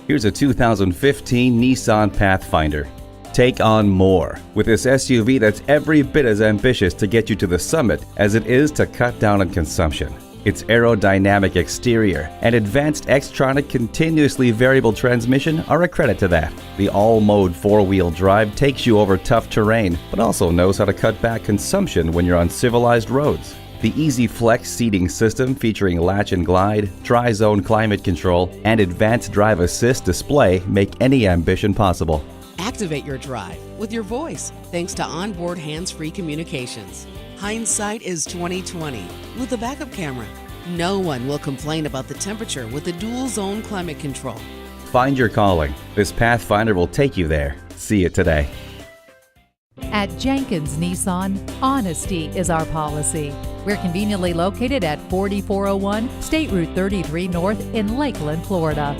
Here's a 2015 Nissan Pathfinder. Take on more with this SUV that's every bit as ambitious to get you to the summit as it is to cut down on consumption. Its aerodynamic exterior and advanced Xtronic continuously variable transmission are a credit to that. The all-mode four-wheel drive takes you over tough terrain, but also knows how to cut back consumption when you're on civilized roads. The Easy Flex seating system featuring latch and glide, tri-zone climate control, and advanced drive assist display make any ambition possible. Activate your drive with your voice thanks to onboard hands-free communications. Hindsight is 20/20 with a backup camera. No one will complain about the temperature with the dual zone climate control. Find your calling. This Pathfinder will take you there. See it today. At Jenkins Nissan, honesty is our policy. We're conveniently located at 4401 State Route 33 North in Lakeland, Florida.